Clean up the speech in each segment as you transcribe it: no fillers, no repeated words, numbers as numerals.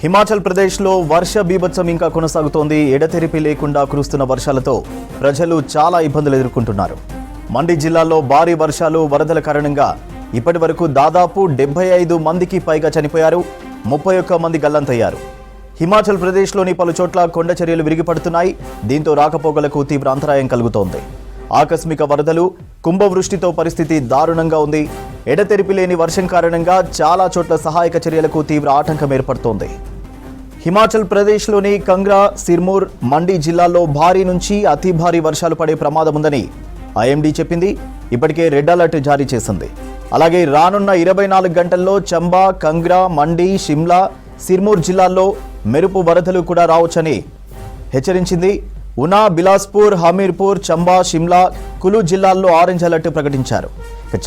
హిమాచల్ ప్రదేశ్లో వర్ష బీభత్సం ఇంకా కొనసాగుతోంది. ఎడతెరిపి లేకుండా కురుస్తున్న వర్షాలతో ప్రజలు చాలా ఇబ్బందులు ఎదుర్కొంటున్నారు. మండి జిల్లాలో భారీ వర్షాలు, వరదల కారణంగా ఇప్పటి వరకు దాదాపు 75 మందికి పైగా చనిపోయారు. 31 మంది గల్లంతయ్యారు. హిమాచల్ ప్రదేశ్లోని పలు చోట్ల కొండ చర్యలు విరిగిపడుతున్నాయి. దీంతో రాకపోకలకు తీవ్ర అంతరాయం కలుగుతోంది. ఆకస్మిక వరదలు, కుంభవృష్టితో పరిస్థితి దారుణంగా ఉంది. ఎడతెరిపి లేని వర్షం కారణంగా చాలా చోట్ల సహాయక చర్యలకు తీవ్ర ఆటంకం ఏర్పడుతోంది. హిమాచల్ ప్రదేశ్లోని కంగ్రా, సిర్మూర్, మండి జిల్లాల్లో భారీ నుంచి అతి భారీ వర్షాలు పడే ప్రమాదం ఉందని ఐఎండీ చెప్పింది. ఇప్పటికే రెడ్ అలర్ట్ జారీ చేసింది. అలాగే రానున్న 24 గంటల్లో చంబా, కంగ్రా, మండి, షిమ్లా, సిర్మూర్ జిల్లాల్లో మెరుపు వరదలు కూడా రావచ్చని హెచ్చరించింది. ఉనా, బిలాస్పూర్, హమీర్పూర్, చంబా, షిమ్లా, కులు జిల్లాల్లో ఆరెంజ్ అలర్ట్ ప్రకటించారు.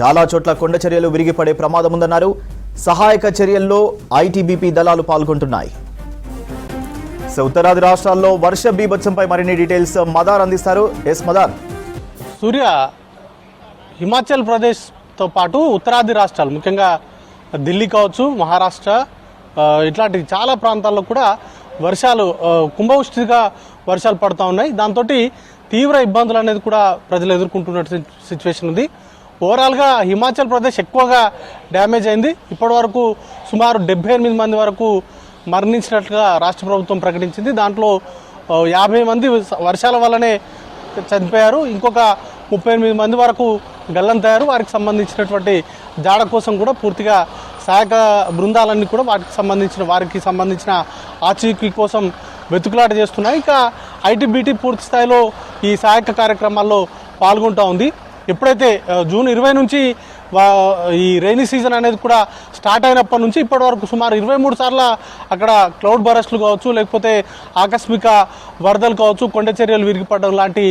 చాలా చోట్ల కొండ చర్యలు విరిగిపడే ప్రమాదం ఉందన్నారు. సహాయక చర్యల్లో ఐటీబీపీ దళాలు పాల్గొంటున్నాయి. ఉత్తరాది రాష్ట్రాల్లో వర్ష బీభత్సంపై మరిన్ని డీటెయిల్స్ మదార్ అందిస్తారు. ఎస్ మదార్. సూర్య, హిమాచల్ ప్రదేశ్తో పాటు ఉత్తరాది రాష్ట్రాలు, ముఖ్యంగా ఢిల్లీ కావచ్చు, మహారాష్ట్ర, ఇట్లాంటి చాలా ప్రాంతాల్లో కూడా వర్షాలు కుంభవృష్టిగా వర్షాలు పడుతూ ఉన్నాయి. దాంతో తీవ్ర ఇబ్బందులు అనేది కూడా ప్రజలు ఎదుర్కొంటున్న సిచ్యువేషన్ ఉంది. ఓవరాల్గా హిమాచల్ ప్రదేశ్ ఎక్కువగా డ్యామేజ్ అయింది. ఇప్పటి వరకు సుమారు 78 మంది వరకు మరణించినట్లుగా రాష్ట్ర ప్రభుత్వం ప్రకటించింది. దాంట్లో 50 మంది వర్షాల వల్లనే చనిపోయారు. ఇంకొక 38 మంది వరకు గల్లంతయ్యారు. వారికి సంబంధించినటువంటి జాడ కోసం కూడా పూర్తిగా సహాయక బృందాలన్నీ కూడా వారికి సంబంధించిన ఆచూకీ కోసం వెతుకులాట చేస్తున్నాయి. ఇక ఐటీబీటీ పూర్తి స్థాయిలో ఈ సహాయక కార్యక్రమాల్లో పాల్గొంటూ ఉంది. ఎప్పుడైతే జూన్ 20 నుంచి ఈ రైనీ సీజన్ అనేది కూడా స్టార్ట్ అయినప్పటి నుంచి ఇప్పటి వరకు సుమారు 23 సార్లు అక్కడ క్లౌడ్ బరస్ట్లు కావచ్చు, లేకపోతే ఆకస్మిక వరదలు కావచ్చు, కొండ చర్యలు విరిగిపడడం లాంటి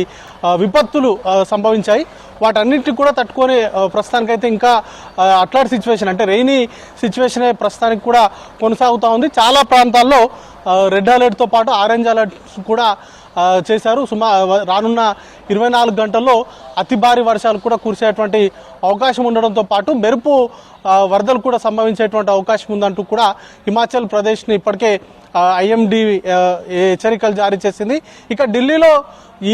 విపత్తులు సంభవించాయి. వాటన్నిటిని కూడా తట్టుకొని ప్రస్తుతానికైతే ఇంకా అట్లాంటి సిచ్యువేషన్, అంటే రైనీ సిచ్యువేషనే ప్రస్తుతానికి కూడా కొనసాగుతూ ఉంది. చాలా ప్రాంతాల్లో రెడ్ అలర్ట్తో పాటు ఆరెంజ్ అలర్ట్ కూడా చేశారు. రానున్న 24 గంటల్లో అతి భారీ వర్షాలు కూడా కురిసేటువంటి అవకాశం ఉండడంతో పాటు మెరుపు వరదలు కూడా సంభవించేటువంటి అవకాశం ఉందంటూ కూడా హిమాచల్ ప్రదేశ్ని ఇప్పటికే ఐఎండీ హెచ్చరికలు జారీ చేసింది. ఇక ఢిల్లీలో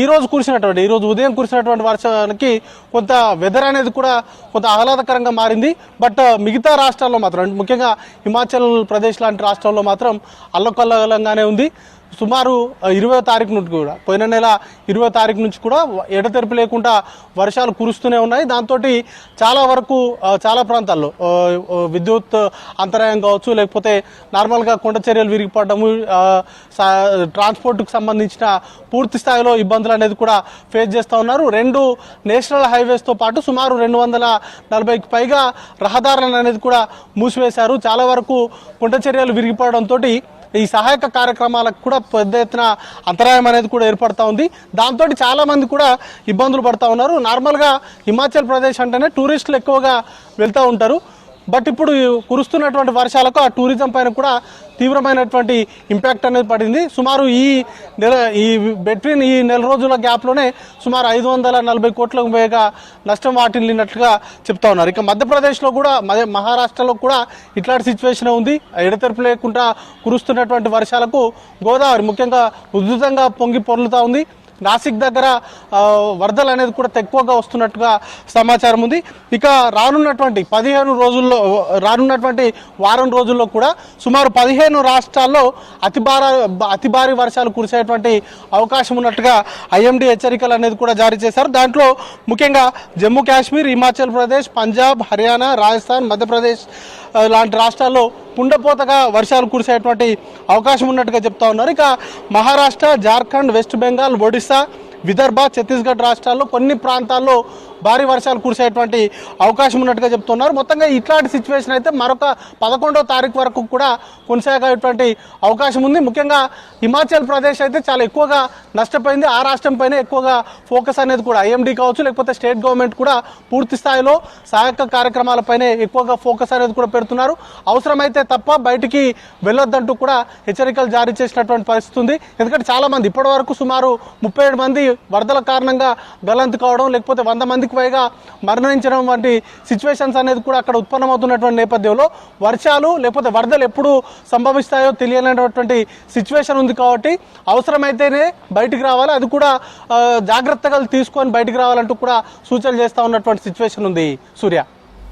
ఈరోజు ఉదయం కురిసినటువంటి వర్షానికి కొంత వెదర్ అనేది కూడా కొంత ఆహ్లాదకరంగా మారింది. బట్ మిగతా రాష్ట్రాల్లో మాత్రం, ముఖ్యంగా హిమాచల్ ప్రదేశ్ లాంటి రాష్ట్రాల్లో మాత్రం అల్లకల్లోలంగానే ఉంది. సుమారు 20వ తారీఖు నుండి కూడా, పోయిన నెల 20వ తారీఖు నుంచి కూడా ఎడతెరిపి లేకుండా వర్షాలు కురుస్తూనే ఉన్నాయి. దాంతో చాలా ప్రాంతాల్లో విద్యుత్ అంతరాయం కావచ్చు, లేకపోతే నార్మల్గా కొండ చర్యలు విరిగిపడము, ట్రాన్స్పోర్ట్కి సంబంధించిన పూర్తి స్థాయిలో ఇబ్బందులు అనేది కూడా ఫేస్ చేస్తూ ఉన్నారు. 2 నేషనల్ హైవేస్తో పాటు సుమారు 240కి పైగా రహదారులను అనేది కూడా మూసివేశారు. చాలా వరకు కొండ చర్యలు విరిగిపడడంతో ఈ సహాయక కార్యక్రమాలకు కూడా పెద్ద ఎత్తున అంతరాయం అనేది కూడా ఏర్పడుతూ ఉంది. దాంతో చాలా మంది కూడా ఇబ్బందులు పడుతూ ఉన్నారు. నార్మల్గా హిమాచల్ ప్రదేశ్ అంటేనే టూరిస్టులు ఎక్కువగా వెళ్తూ ఉంటారు. బట్ ఇప్పుడు కురుస్తున్నటువంటి వర్షాలకు ఆ టూరిజం పైన కూడా తీవ్రమైనటువంటి ఇంపాక్ట్ అనేది పడింది. సుమారు ఈ నెల రోజుల గ్యాప్లోనే సుమారు 540 కోట్లకు పైగా నష్టం వాటిల్లినట్లుగా చెప్తా ఉన్నారు. ఇక మధ్యప్రదేశ్లో కూడా, మహారాష్ట్రలో కూడా ఇట్లాంటి సిచ్యువేషన్ ఉంది. ఎడతెరిపి లేకుండా కురుస్తున్నటువంటి వర్షాలకు గోదావరి ముఖ్యంగా ఉధృతంగా పొంగి పొర్లుతూ ఉంది. నాసిక్ దగ్గర వరదలు అనేది కూడా ఎక్కువగా వస్తున్నట్టుగా సమాచారం ఉంది. ఇక రానున్నటువంటి వారం రోజుల్లో కూడా సుమారు 15 రాష్ట్రాల్లో అతి భారీ వర్షాలు కురిసేటువంటి అవకాశం ఉన్నట్టుగా ఐఎండీ హెచ్చరికలు అనేది కూడా జారీ చేశారు. దాంట్లో ముఖ్యంగా జమ్మూ కాశ్మీర్, హిమాచల్ ప్రదేశ్, పంజాబ్, హర్యానా, రాజస్థాన్, మధ్యప్రదేశ్ లాంటి రాష్ట్రాల్లో కుండపోతగా వర్షాలు కురిసేటువంటి అవకాశం ఉన్నట్టుగా చెప్తా ఉన్నారు. ఇక మహారాష్ట్ర, జార్ఖండ్, వెస్ట్ బెంగాల్, ఒడిశా, విదర్భ, ఛత్తీస్గఢ్ రాష్ట్రాల్లో కొన్ని ప్రాంతాల్లో భారీ వర్షాలు కురిసేటువంటి అవకాశం ఉన్నట్టుగా చెప్తున్నారు. మొత్తంగా ఇట్లాంటి సిచ్యువేషన్ అయితే మరొక 11వ తారీఖు వరకు కూడా కొనసాగేటువంటి అవకాశం ఉంది. ముఖ్యంగా హిమాచల్ ప్రదేశ్ అయితే చాలా ఎక్కువగా నష్టపోయింది. ఆ రాష్ట్రం పైన ఎక్కువగా ఫోకస్ అనేది కూడా ఐఎండీ కావచ్చు, లేకపోతే స్టేట్ గవర్నమెంట్ కూడా పూర్తి స్థాయిలో సహాయక కార్యక్రమాలపైనే ఎక్కువగా ఫోకస్ అనేది కూడా పెడుతున్నారు. అవసరమైతే తప్ప బయటికి వెళ్ళొద్దంటూ కూడా హెచ్చరికలు జారీ చేసినటువంటి పరిస్థితి ఉంది. ఎందుకంటే చాలా మంది ఇప్పటి వరకు సుమారు 37 మంది వరదల కారణంగా గల్లంతు కావడం, లేకపోతే 100 మందికి మందికి పైగా మరణించడం వంటి సిచ్యువేషన్స్ అనేది కూడా అక్కడ ఉత్పన్నమవుతున్నటువంటి నేపథ్యంలో వర్షాలు లేకపోతే వరదలు ఎప్పుడు సంభవిస్తాయో తెలియనటువంటి సిచ్యువేషన్ ఉంది కాబట్టి అవసరమైతేనే బయటికి రావాలి, అది కూడా జాగ్రత్తగా తీసుకొని బయటికి రావాలంటూ కూడా సూచనలు చేస్తూ ఉన్నటువంటి సిచ్యువేషన్ ఉంది సూర్య.